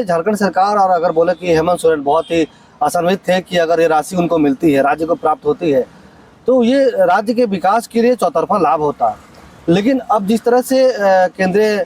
झारखंड सरकार और अगर बोले कि हेमंत सोरेन बहुत ही आशान्वित थे कि अगर ये राशि उनको मिलती है, राज्य को प्राप्त होती है, तो ये राज्य के विकास के लिए चौतरफा लाभ होता। लेकिन अब जिस तरह से केंद्रीय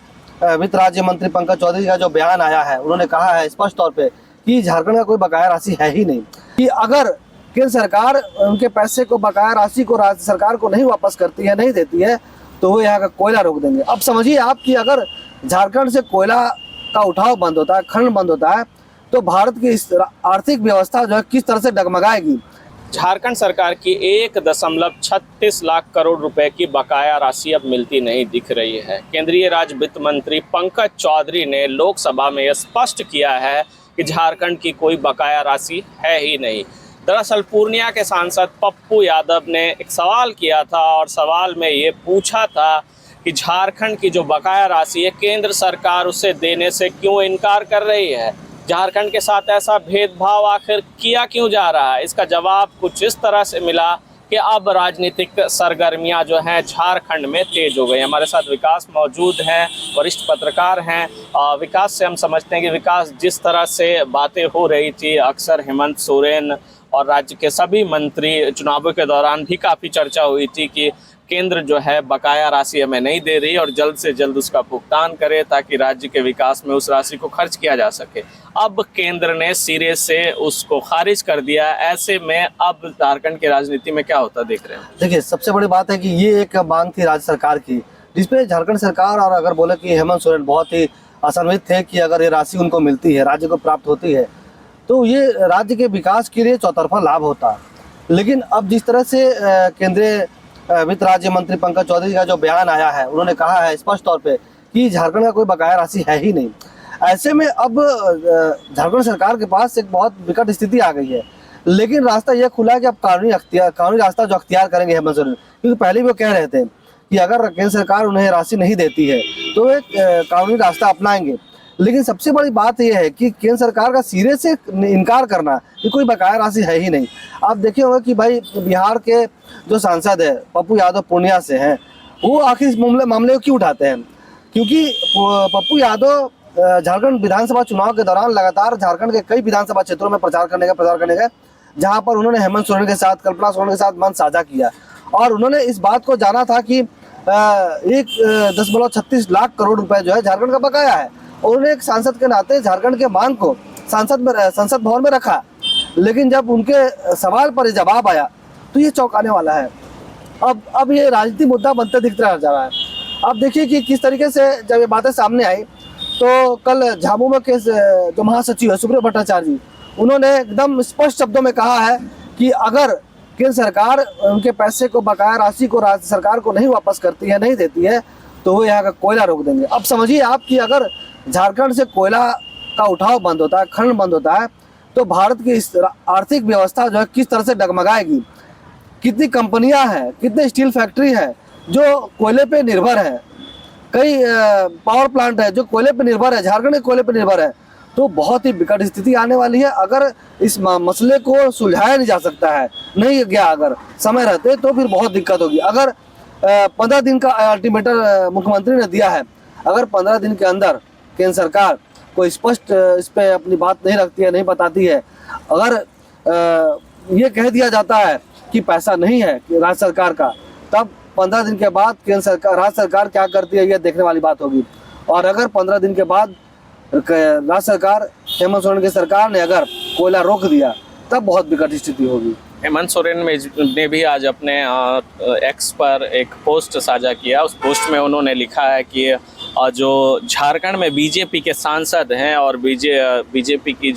वित्त राज्य मंत्री पंकज चौधरी का जो बयान आया है, उन्होंने कहा है स्पष्ट तौर पे कि झारखंड का कोई बकाया राशि है ही नहीं, कि अगर केंद्र सरकार उनके पैसे को, बकाया राशि को राज्य सरकार को नहीं वापस करती है, नहीं देती है, तो वो यहाँ का कोयला रोक देंगे। अब समझिए आप कि अगर झारखंड से कोयला का उठाव बंद होता है, खनन बंद होता है, तो भारत की इस आर्थिक व्यवस्था जो है किस तरह से डगमगाएगी। झारखंड सरकार की 1.36 लाख करोड़ रुपए की बकाया राशि अब मिलती नहीं दिख रही है। केंद्रीय राज्य वित्त मंत्री पंकज चौधरी ने लोकसभा में यह स्पष्ट किया है कि झारखंड की कोई बकाया राशि है ही नहीं। दरअसल पूर्णिया के सांसद पप्पू यादव ने एक सवाल किया था और सवाल में ये पूछा था कि झारखंड की जो बकाया राशि है, केंद्र सरकार उसे देने से क्यों इनकार कर रही है, झारखंड के साथ ऐसा भेदभाव आखिर किया क्यों जा रहा है। इसका जवाब कुछ इस तरह से मिला कि अब राजनीतिक सरगर्मियां जो हैं झारखंड में तेज हो गई। हमारे साथ विकास मौजूद हैं, वरिष्ठ पत्रकार हैं। विकास से हम समझते हैं कि विकास, जिस तरह से बातें हो रही थी, अक्सर हेमंत सोरेन और राज्य के सभी मंत्री चुनावों के दौरान भी काफ़ी चर्चा हुई थी कि केंद्र जो है बकाया राशि हमें नहीं दे रही और जल्द से जल्द उसका भुगतान करे ताकि राज्य के विकास में उस राशि को खर्च किया जा सके। अब केंद्र ने सिरे से उसको खारिज कर दिया। ऐसे में अब झारखंड की राजनीति में क्या होता देख रहे हैं? देखिए, सबसे बड़ी बात है कि ये एक मांग थी राज्य सरकार की, जिसपे झारखंड सरकार और अगर बोले कि हेमंत सोरेन बहुत ही आशान्वित थे कि अगर ये राशि उनको मिलती है, राज्य को प्राप्त होती है, तो ये राज्य के विकास के लिए चौतरफा लाभ होता। लेकिन अब जिस तरह से केंद्रीय वित्त राज्य मंत्री पंकज चौधरी का जो बयान आया है, उन्होंने कहा है स्पष्ट तौर पे कि झारखंड का कोई बकाया राशि है ही नहीं। ऐसे में अब झारखंड सरकार के पास एक बहुत विकट स्थिति आ गई है। लेकिन रास्ता यह खुला है कि अब कानूनी रास्ता जो अख्तियार करेंगे हेमंत सोरेन, क्योंकि पहले भी वो कह रहे थे कि अगर केंद्र सरकार उन्हें राशि नहीं देती है तो एक कानूनी रास्ता अपनाएंगे। लेकिन सबसे बड़ी बात यह है कि केंद्र सरकार का सिरे से इनकार करना कि कोई बकाया राशि है ही नहीं। आप देखे होंगे कि भाई बिहार के जो सांसद है पप्पू यादव पूर्णिया से हैं, वो आखिर इस मामले को क्यों उठाते हैं? क्योंकि पप्पू यादव झारखंड विधानसभा चुनाव के दौरान लगातार झारखंड के कई विधानसभा क्षेत्रों में प्रचार करने गए, जहाँ पर उन्होंने हेमंत सोरेन के साथ, कल्पना सोरेन के साथ मंच साझा किया और उन्होंने इस बात को जाना था कि 1.36 लाख करोड़ रुपए जो है झारखंड का बकाया है। और उन्होंने एक सांसद के नाते झारखंड के मांग को संसद भवन में रखा। लेकिन जब उनके सवाल पर जवाब आया तो ये चौंकाने वाला है। अब ये राजनीतिक मुद्दा बनते दिखता जा रहा है। अब देखिए कि किस तरीके से जब ये बातें सामने आई, तो कल झामुमो के जो महासचिव है सुब्रत भट्टाचार्य जी, उन्होंने एकदम स्पष्ट शब्दों में कहा है कि अगर केंद्र सरकार उनके पैसे को, बकाया राशि को राज्य सरकार को नहीं वापस करती है, नहीं देती है, तो वो यहाँ का कोयला रोक देंगे। अब समझिए आप कि अगर झारखंड से कोयला का उठाव बंद होता है, खनन बंद होता है, तो भारत की इस आर्थिक व्यवस्था जो है किस तरह से डगमगाएगी। कितनी कंपनियां हैं, कितने स्टील फैक्ट्री हैं जो कोयले पे निर्भर है, कई पावर प्लांट है जो कोयले पे निर्भर है, झारखंड के कोयले पे निर्भर है। तो बहुत ही विकट स्थिति आने वाली है अगर इस मसले को सुलझाया नहीं जा सकता है, नहीं गया अगर समय रहते, तो फिर बहुत दिक्कत होगी। अगर 15 दिन का अल्टीमेटम मुख्यमंत्री ने दिया है, अगर 15 दिन के अंदर केंद्र सरकार कोई स्पष्ट इस पे अपनी बात नहीं रखती है, नहीं बताती है, अगर ये कह दिया जाता है कि पैसा नहीं है कि राज्य सरकार का, तब 15 दिन के बाद राज्य सरकार क्या करती है, ये देखने वाली बात होगी। और अगर 15 दिन के बाद राज्य सरकार, हेमंत सोरेन की सरकार ने अगर कोयला रोक दिया, तब बहुत विकट स्थिति होगी। हेमंत सोरेन ने भी आज अपने एक्स पर एक पोस्ट साझा किया। उस पोस्ट में उन्होंने लिखा है कि जो झारखंड में बीजेपी के सांसद हैं और बीजेपी के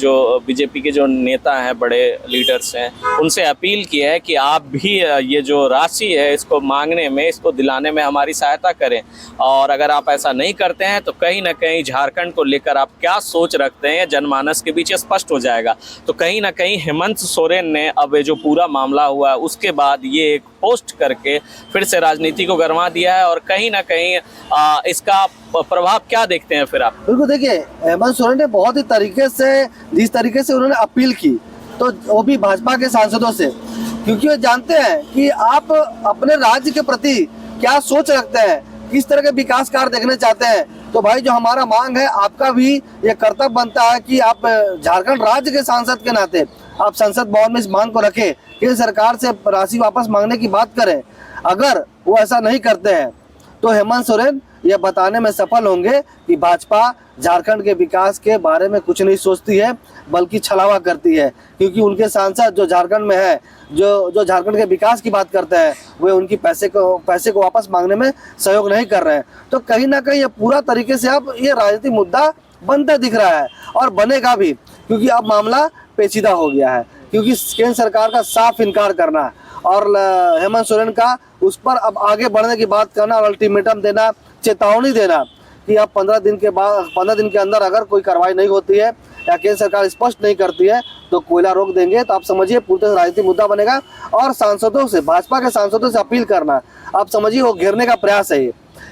जो नेता हैं, बड़े लीडर्स हैं, उनसे अपील की है कि आप भी ये जो राशि है इसको मांगने में, इसको दिलाने में हमारी सहायता करें। और अगर आप ऐसा नहीं करते हैं तो कहीं ना कहीं झारखंड को लेकर आप क्या सोच रखते हैं जनमानस के बीच स्पष्ट हो जाएगा। तो कहीं ना कहीं हेमंत सोरेन ने अब जो पूरा मामला हुआ उसके बाद ये एक पोस्ट करके फिर से राजनीति को गरमा दिया है। और कहीं ना कहीं इसका प्रभाव क्या देखते हैं फिर आप? बिल्कुल, देखिए हेमंत सोरेन ने बहुत ही तरीके से, जिस तरीके से उन्होंने अपील की, तो वो भी भाजपा के सांसदों से, क्योंकि वो जानते हैं कि आप अपने राज्य के प्रति क्या सोच रखते हैं, किस तरह के विकास कार्य देखने चाहते हैं। तो भाई जो हमारा मांग है, आपका भी ये कर्तव्य बनता है कि आप झारखंड राज्य के सांसद के नाते आप संसद भवन में इस मांग को रखें कि सरकार से राशि वापस मांगने की बात करें। अगर वो ऐसा नहीं करते हैं तो हेमंत सोरेन ये बताने में सफल होंगे कि भाजपा झारखंड के विकास के बारे में कुछ नहीं सोचती है, बल्कि छलावा करती है, क्योंकि उनके सांसद जो झारखंड में है, जो झारखंड के विकास की बात करते हैं, वे उनकी पैसे को वापस मांगने में सहयोग नहीं कर रहे हैं। तो कहीं ना कहीं ये पूरा तरीके से अब ये राजनीतिक मुद्दा बनता दिख रहा है और बनेगा भी, क्योंकि अब मामला पेचीदा हो गया है। क्योंकि केंद्र सरकार का साफ इनकार करना और हेमंत सोरेन का उस पर अब आगे बढ़ने की बात करना और अल्टीमेटम देना, चेतावनी देना कि अब 15 दिन के अंदर अगर कोई कार्रवाई नहीं होती है या केंद्र सरकार स्पष्ट नहीं करती है तो कोयला रोक देंगे। तो आप समझिए पूरे राजनीतिक मुद्दा बनेगा। और सांसदों से, भाजपा के सांसदों से अपील करना, आप समझिए वो घेरने का प्रयास है ये,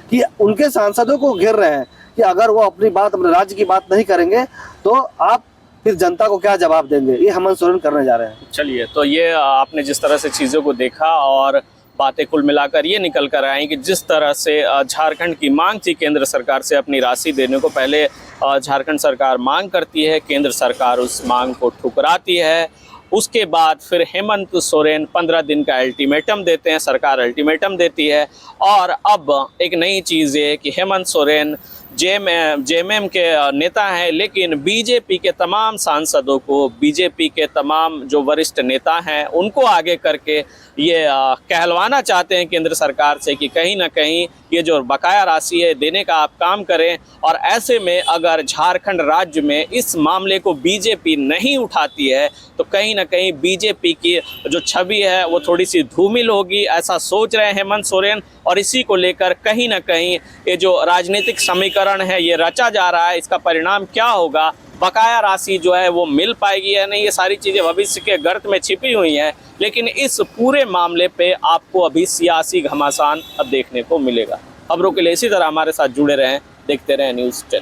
कि उनके सांसदों को घेर रहे हैं कि अगर वो अपनी बात, अपने राज्य की बात नहीं करेंगे तो आप फिर जनता को क्या जवाब देंगे। ये हेमंत सोरेन करने जा रहे हैं। चलिए, तो ये आपने जिस तरह से चीज़ों को देखा और बातें कुल मिलाकर ये निकल कर आई कि जिस तरह से झारखंड की मांग थी केंद्र सरकार से अपनी राशि देने को, पहले झारखंड सरकार मांग करती है, केंद्र सरकार उस मांग को ठुकराती है। उसके बाद फिर हेमंत सोरेन 15 दिन का अल्टीमेटम देते हैं, सरकार अल्टीमेटम देती है। और अब एक नई चीज़ ये कि हेमंत सोरेन जेएमएम के नेता हैं, लेकिन बीजेपी के तमाम सांसदों को, बीजेपी के तमाम जो वरिष्ठ नेता हैं उनको आगे करके ये कहलवाना चाहते हैं केंद्र सरकार से कि कहीं ना कहीं ये जो बकाया राशि है देने का आप काम करें। और ऐसे में अगर झारखंड राज्य में इस मामले को बीजेपी नहीं उठाती है तो कहीं ना कहीं बीजेपी की जो छवि है वो थोड़ी सी धूमिल होगी, ऐसा सोच रहे हैं हेमंत सोरेन। और इसी को लेकर कहीं ना कहीं ये जो राजनीतिक समीकरण है ये रचा जा रहा है, इसका परिणाम क्या होगा, बकाया राशि जो है वो मिल पाएगी या नहीं, ये सारी चीज़ें भविष्य के गर्त में छिपी हुई हैं। लेकिन इस पूरे मामले पे आपको अभी सियासी घमासान अब देखने को मिलेगा। खबरों के लिए इसी तरह हमारे साथ जुड़े रहें, देखते रहें न्यूज़ 10।